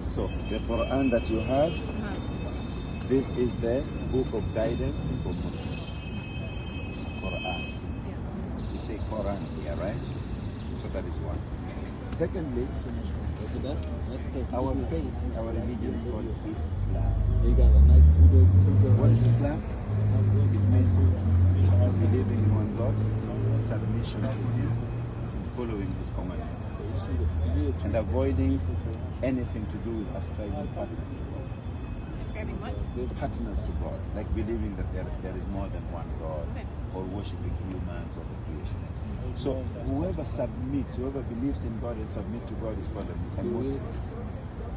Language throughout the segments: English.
So the Quran that you have, this is the book of guidance for Muslims. Quran. You say Quran here, right? So that is one. Secondly, our faith, our religion is called Islam. What is Islam? It means believing in one God, submission to Him, and following His commandments, and avoiding anything to do with ascribing partners to God. Ascribing what? Partners to God, like believing that there is more than one God, or worshiping humans or the creation. So whoever submits, whoever believes in God and submits to God is called a Muslim.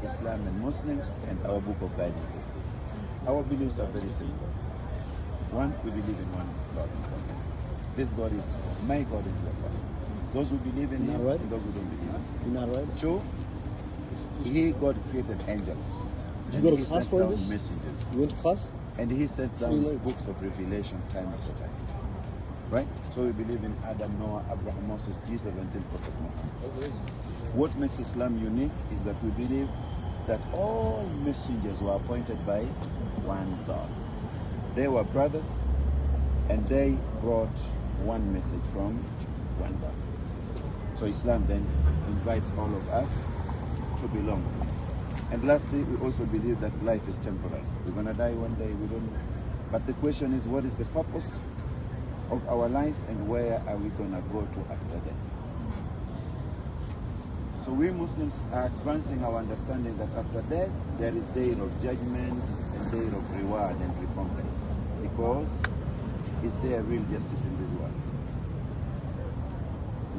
Islam and Muslims, and our book of guidance is this. Our beliefs are very simple. One, we believe in one God. This God is my God and your God. Those who believe in Him and those who don't believe in Him. Two, God created angels. And He sent down messengers. You went to class? And He sent down books of revelation time after time. Right? So we believe in Adam, Noah, Abraham, Moses, Jesus, until Prophet Muhammad. What makes Islam unique is that we believe that all messengers were appointed by one God. They were brothers, and they brought one message from one God. So Islam then invites all of us to belong. And lastly, we also believe that life is temporary. We're going to die one day, we don't know. But the question is, what is the purpose of our life, and where are we going to go to after death? So we Muslims are advancing our understanding that after death, there is day of judgment and day of reward and recompense. Because is there real justice in this world?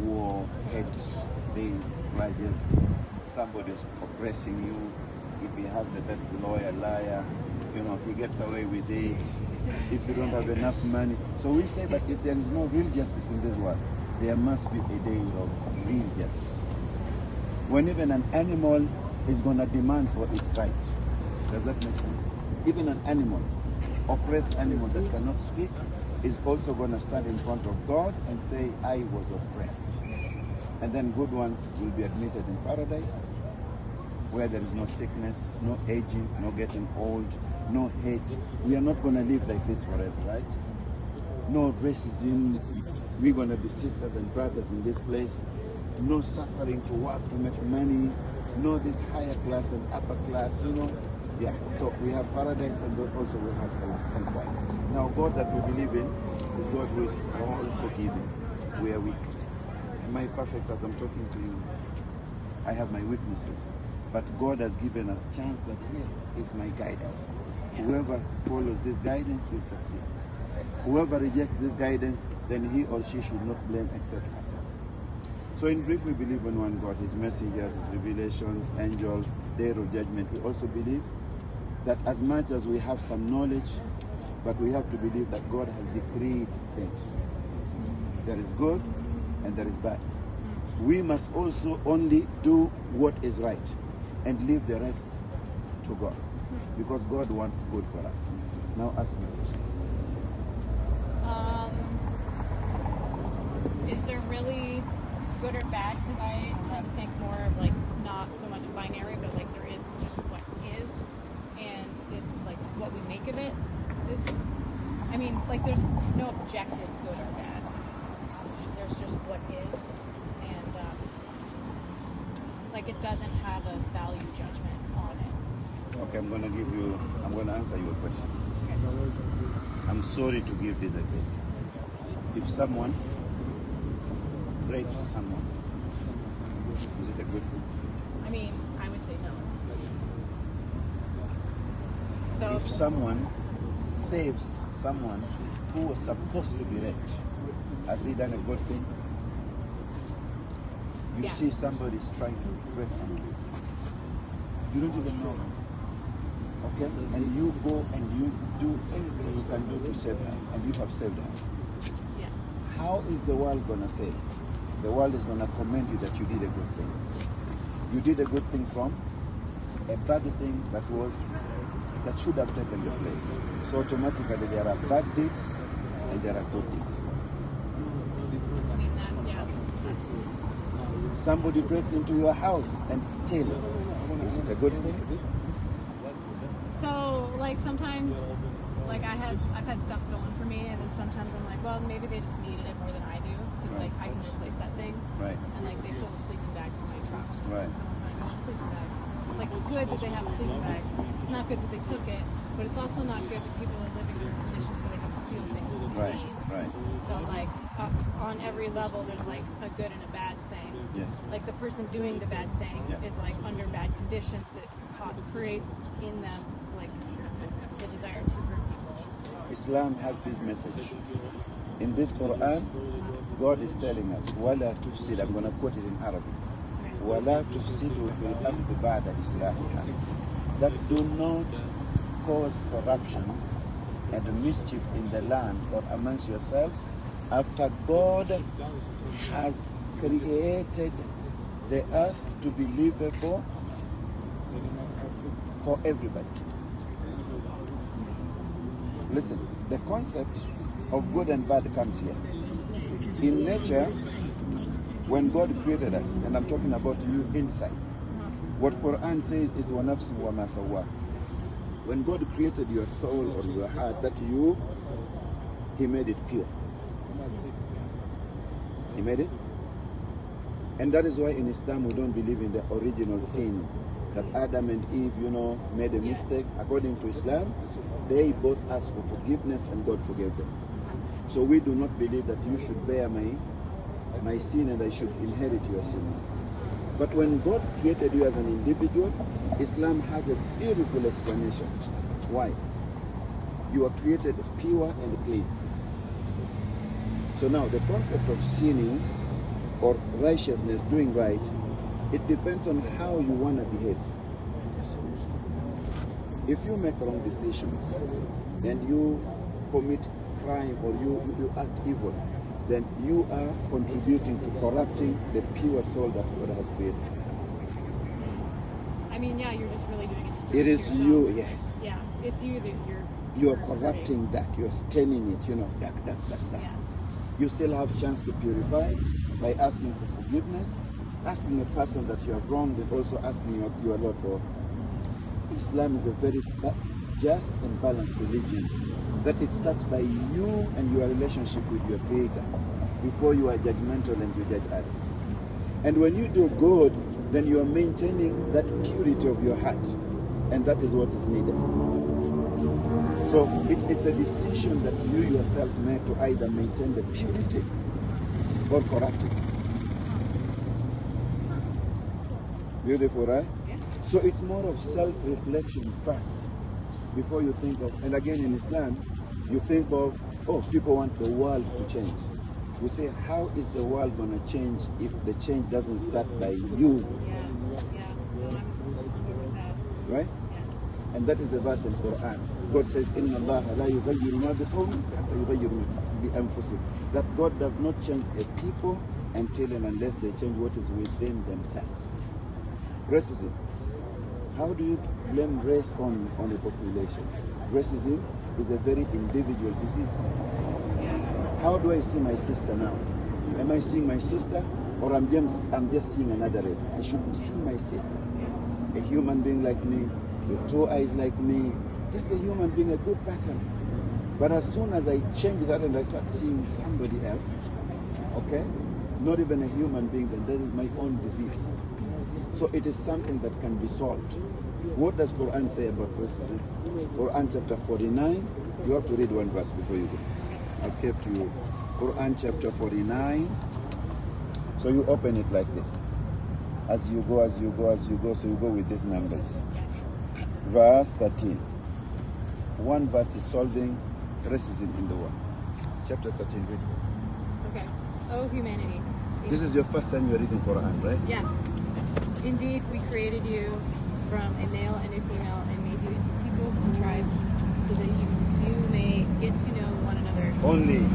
War, hate, these grudges, somebody is oppressing you. If he has the best lawyer, liar, he gets away with it. If you don't have enough money. So we say that if there is no real justice in this world, there must be a day of real justice. When even an animal is going to demand for its right. Does that make sense? Even an animal, oppressed animal that cannot speak, is also going to stand in front of God and say, I was oppressed. And then good ones will be admitted in paradise, where there is no sickness, no aging, no getting old, no hate. We are not going to live like this forever, right? No racism. We're going to be sisters and brothers in this place. No suffering to work to make money. No this higher class and upper class, Yeah, so we have paradise, and also we have hellfire. Now, God that we believe in is God who is all forgiving. We are weak. Am I perfect as I'm talking to you? I have my weaknesses. But God has given us chance that here is my guidance. Whoever follows this guidance will succeed. Whoever rejects this guidance, then he or she should not blame except herself. So in brief, we believe in one God, His messengers, His revelations, angels, day of judgment. We also believe that as much as we have some knowledge, but we have to believe that God has decreed things. There is good and there is bad. We must also only do what is right and leave the rest to God, because God wants good for us. Now ask me a question. Is there really good or bad? Because I tend to think more of not so much binary, but there is just what is, and what we make of it is. There's no objective good or bad. There's just what is, and it doesn't have a value judgment on it. Okay, I'm going to answer your question. Okay. I'm sorry to give this again. If someone rapes someone, is it a good thing? I would say no. So if someone saves someone who was supposed to be raped, has he done a good thing? You see somebody's trying to rape somebody. You don't even know him. Okay? And you go and you do anything you can do to save her, and you have saved her. Yeah. How is the world going to say? The world is going to commend you that you did a good thing. You did a good thing from a bad thing that should have taken your place. So automatically there are bad deeds and there are good deeds. Somebody breaks into your house and steals. Is it a good thing? So, like, sometimes, like, I've had stuff stolen from me, and then sometimes I'm like, well, maybe they just needed it more than I do, because, like, I can replace that thing. Right. And, like, they stole a sleeping bag from my truck. So Right. someone finds a sleeping bag. It's, like, good that they have a sleeping bag. It's not good that they took it, but it's also not good that people are living in conditions where they have to steal things that they Right. need. Right. So, like, on every level, there's, like, a good and a bad thing. Yes. Like, the person doing the bad thing Yeah. is, like, under bad conditions that creates in them, like, the desire to hurt people. Islam has this message. In this Quran, God is telling us, وَلَا تُفْسِدْ, I'm going to quote it in Arabic, وَلَا تُفْسِدُوا فِي الْأَرْضِ بَعْدَ إِصْلَاحِهَا, that do not cause corruption and mischief in the land or amongst yourselves after God has created the earth to be livable for everybody. Listen, the concept of good and bad comes here. In nature, when God created us, and I'm talking about you inside, what Quran says is وَنَفْسٍ وَمَا سَوَّاهَا. When God created your soul or your heart, that you, He made it pure. He made it. And that is why in Islam we don't believe in the original sin, that Adam and Eve, made a mistake. According to Islam, they both asked for forgiveness and God forgave them. So we do not believe that you should bear my sin and I should inherit your sin. But when God created you as an individual, Islam has a beautiful explanation. Why? You are created pure and clean. So now the concept of sinning or righteousness, doing right, it depends on how you want to behave. If you make wrong decisions and you commit crime or you act evil, then you are contributing to corrupting the pure soul that God has created. I mean, yeah, you're just really doing it. It is you, yes. Yeah, it's you that you're corrupting that. You're staining it. That. Yeah. You still have chance to purify it by asking for forgiveness, asking a person that you have wronged, and also asking your Lord for. Islam is a very just and balanced religion. That it starts by you and your relationship with your Creator before you are judgmental and you judge others. And when you do good, then you are maintaining that purity of your heart, and that is what is needed. So it's a decision that you yourself make to either maintain the purity or corrupt it. Beautiful, right? Yeah. So it's more of self-reflection first before you think of, and again in Islam, you think of, people want the world to change. We say, how is the world going to change if the change doesn't start by you? Yeah. No, I'm with that. Right? Yeah. And that is the verse in Quran. God says, إِنَّ اللَّهَ لَا يُغَيِّرُ مَا بِقَوْمٍ حَتَّى يُغَيِّرُوا بِأَنفُسِهِمْ. That God does not change a people until and unless they change what is within themselves. Racism. How do you blame race on a population? Racism is a very individual disease. How do I see my sister now? Am I seeing my sister, or I'm just seeing another race? I should see my sister, a human being like me, with 2 eyes like me, just a human being, a good person. But as soon as I change that and I start seeing somebody else, okay, not even a human being, then that is my own disease. So it is something that can be solved. What does Quran say about racism? Quran chapter 49, you have to read one verse before you go. I've kept you. Quran chapter 49. So you open it like this. As you go, so you go with these numbers. Verse 13. One verse is solving racism in the world. Chapter 13, read. Okay. Oh, humanity. This is your first time you're reading Quran, right? Yeah. Indeed, we created you from a male and a female and made you into peoples and tribes so that you may get to know one another. Only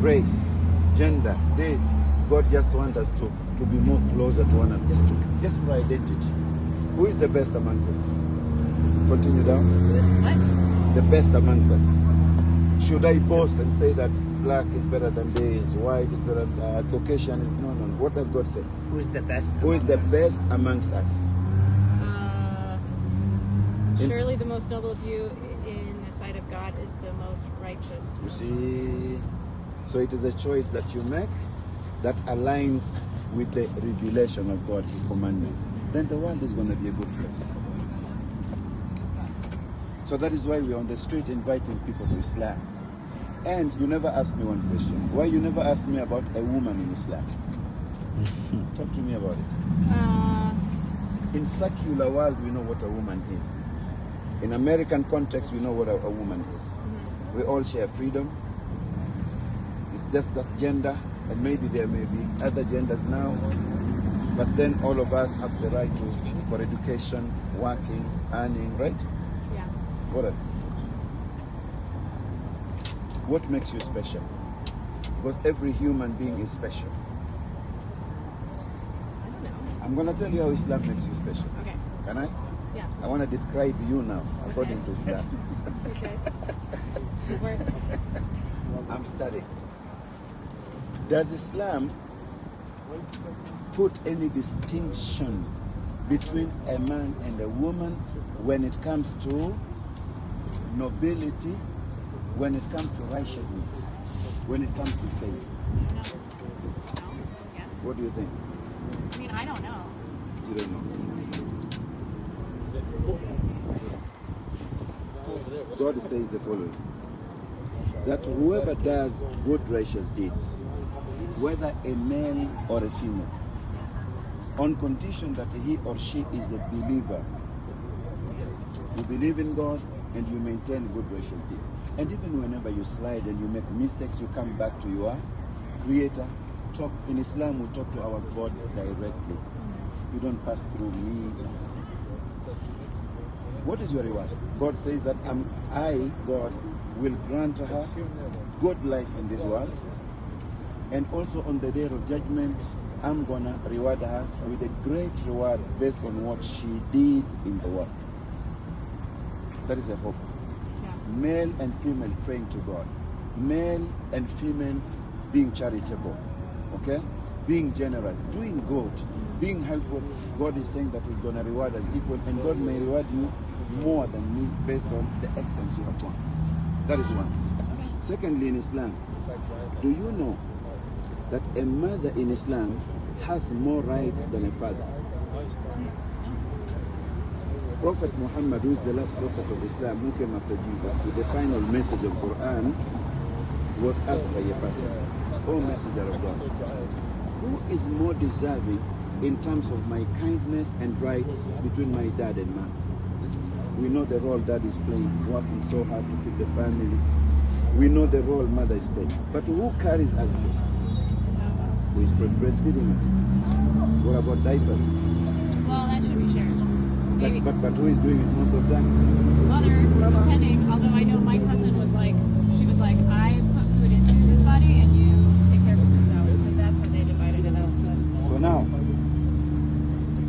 race, gender, this. God just wants us to be more closer to one another, just for identity. Who is the best amongst us? Continue down. Who is what? The best amongst us. Should I boast and say that black is better than this, white is better than Caucasian is no. What does God say? Who is the best? Who is the best amongst us? Surely the most noble of you in the sight of God is the most righteous. You see, so it is a choice that you make that aligns with the revelation of God, His commandments. Then the world is going to be a good place. So that is why we're on the street inviting people to Islam. And you never asked me one question. Why you never asked me about a woman in Islam? Talk to me about it. In secular world, we know what a woman is. In American context, we know what a woman is. We all share freedom. It's just that gender, and maybe there may be other genders now, but then all of us have the right for education, working, earning, right? Yeah. What else? What makes you special? Because every human being is special. I don't know. I'm going to tell you how Islam makes you special. Okay. Can I? Yeah. I want to describe you now, according to Islam. Okay. I'm studying. Does Islam put any distinction between a man and a woman when it comes to nobility, when it comes to righteousness, when it comes to faith? No? Yes. What do you think? I mean, I don't know. You don't know. God says the following, that whoever does good righteous deeds, whether a male or a female, on condition that he or she is a believer, you believe in God and you maintain good righteous deeds. And even whenever you slide and you make mistakes, you come back to your Creator. Talk in Islam, we talk to our God directly. You don't pass through me. What is your reward? God says that I, God, will grant her good life in this world, and also on the day of judgment, I'm gonna reward her with a great reward based on what she did in the world. That is a hope. Yeah. Male and female praying to God. Male and female being charitable. Okay? Being generous, doing good, being helpful. God is saying that He's gonna reward us equal, and God may reward you more than me based on the extent you have gone. That is one. Secondly, in Islam, do you know that a mother in Islam has more rights than a father? Prophet Muhammad, who is the last prophet of Islam, who came after Jesus with the final message of Quran, was asked by a person, "O Messenger of God, who is more deserving in terms of my kindness and rights between my dad and mom?" We know the role dad is playing, working so hard to feed the family. We know the role mother is playing. But who carries us? Who is breastfeeding us? What about diapers? Well, that should be shared. Maybe. But who is doing it most of the time? Mother, depending. Although I know my cousin was like, she was like, I put food into his body and you take care of it out. So that's how they divided it out. So now,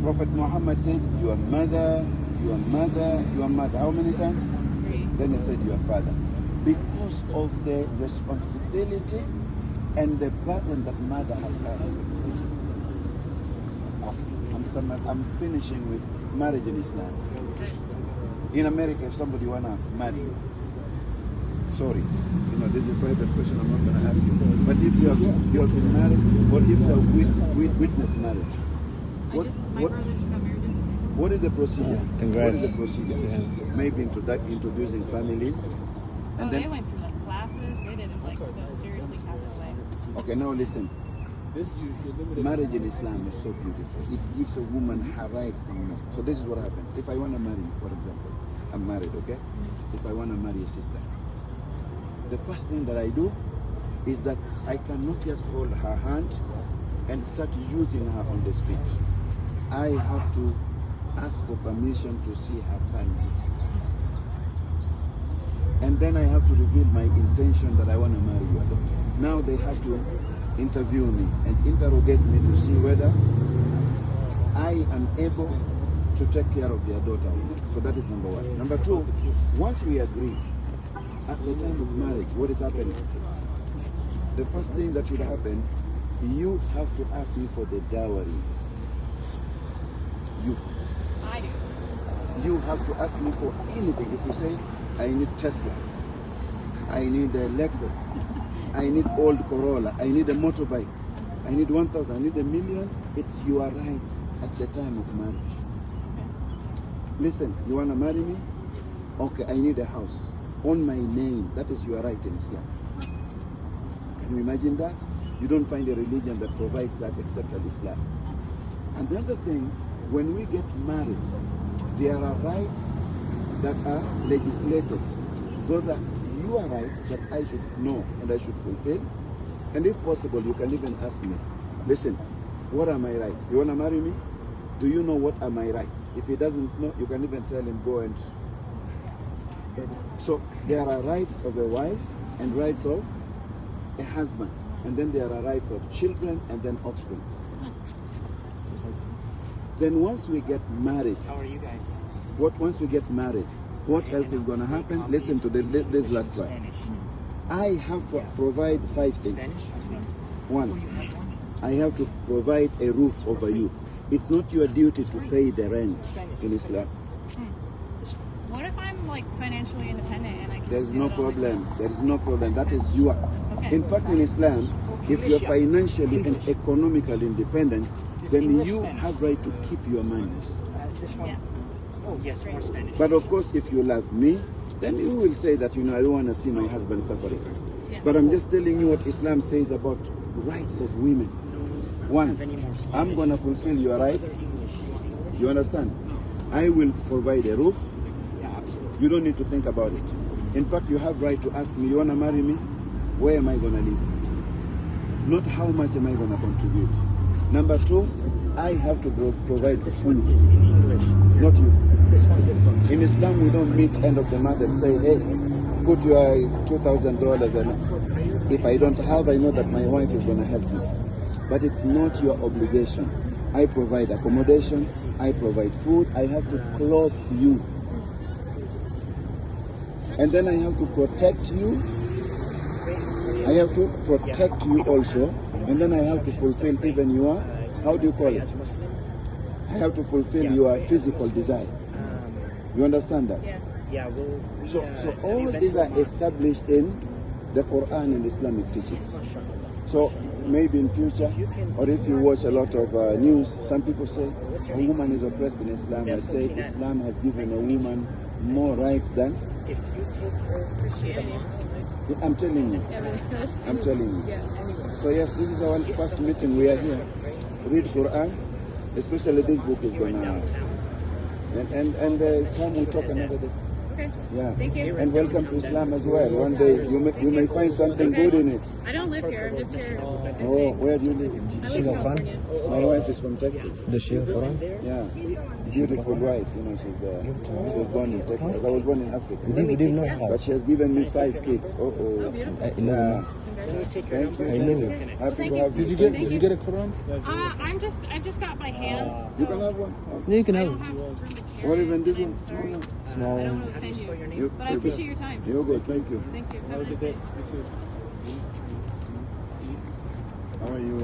Prophet Muhammad said, your mother, your mother, your mother. How many times? 3. Then he said, your father. Because of the responsibility and the burden that mother has carried. I'm finishing with marriage in Islam. In America, if somebody wanna marry you, sorry, this is a private question I'm not gonna ask you. But if you have been married, or if you have witnessed marriage, My brother just got married. what is the procedure? Congrats. What is the procedure? Maybe introducing families, and They then. went through like classes. They did it like the seriously Catholic way. Okay, now listen. Marriage in Islam is so beautiful. It gives a woman her rights and more. So this is what happens. If I want to marry you, for example, I'm married, okay? If I want to marry a sister, the first thing that I do is that I cannot just hold her hand and start using her on the street. I have to ask for permission to see her family. And then I have to reveal my intention that I want to marry you. Now they have to interview me and interrogate me to see whether I am able to take care of their daughter. So that is number one. Number two, once we agree, at the time of marriage, what is happening? the first thing that should happen, you have to ask me for the dowry. I do. You have to ask me for anything. If you say, I need Tesla, I need a Lexus, I need old Corolla, I need a motorbike, I need 1,000, I need $1 million, it's your right at the time of marriage. Listen, you want to marry me? Okay, I need a house on my name. That is your right in Islam. Can you imagine that? You don't find a religion that provides that except Islam. And the other thing, when we get married, there are rights that are legislated. Those are your rights that I should know and I should fulfill. And if possible, you can even ask me, listen, what are my rights? You want to marry me? Do you know what are my rights? If he doesn't know, you can even tell him, go and... So there are rights of a wife and rights of a husband. And then there are rights of children and then offspring. Then once we get married... How are you guys? Once we get married, what else is going to happen? Listen to this last one. I have to provide 5 things. One, I have to provide a roof over you. It's not your duty to pay the rent in Islam. What if I'm like financially independent and I can There's do no it on problem. myself? There is no problem. That is your. Okay. In fact, in Islam, if you're financially and economically independent, then you have right to keep your money. This one? Yes. Oh, yes, more Spanish. But of course, if you love me, then you will say that, you know, I don't want to see my husband suffering. Yeah. But I'm just telling you what Islam says about rights of women. One, I'm going to fulfill your rights. You understand? I will provide a roof. Yeah, absolutely. You don't need to think about it. In fact, you have right to ask me, you want to marry me? Where am I going to live? Not how much am I going to contribute. Number 2, I have to provide This food. one is in English. Not you. This one is In Islam, we don't meet end of the month and say, hey, put your $2,000 and if I don't have, I know that my wife is going to help me. But it's not your obligation. I provide accommodations, I provide food, I have to clothe you. And then I have to protect you. I have to protect you also. And then I have to fulfill even your, how do you call it? I have to fulfill your physical desires. You understand that? Yeah. Yeah, we'll... So all these are established in the Quran and Islamic teachings. So maybe in future, or if you watch a lot of news, some people say a woman is oppressed in Islam. I say Islam has given a woman more rights than... If you take her Christianity, I'm telling you. I'm telling you. So yes, this is our first meeting. We are here. Read Quran, especially this book is going to... And come we talk another day. Okay. Yeah. Thank you. And welcome to Islam as well. One day you may find something good in it. I don't live here. I'm just here. Oh, where do you live? I live in California. My wife is from Texas. Does she have Quran? Yeah, beautiful wife. You know, she was born in Texas. I was born in Africa. We didn't know how. But she has given me 5 kids. Oh, beautiful. Yeah. Congratulations. Thank you. I know you. Happy to have you. Did you get a Quran? I've just got my hands. So You can have one. No, you can I have don't it. have room to carry Or even this I'm one. sorry. Small I don't one. want to offend you. You- But I appreciate your time. You're good. Thank you. Thank you. Have a nice day. How are you?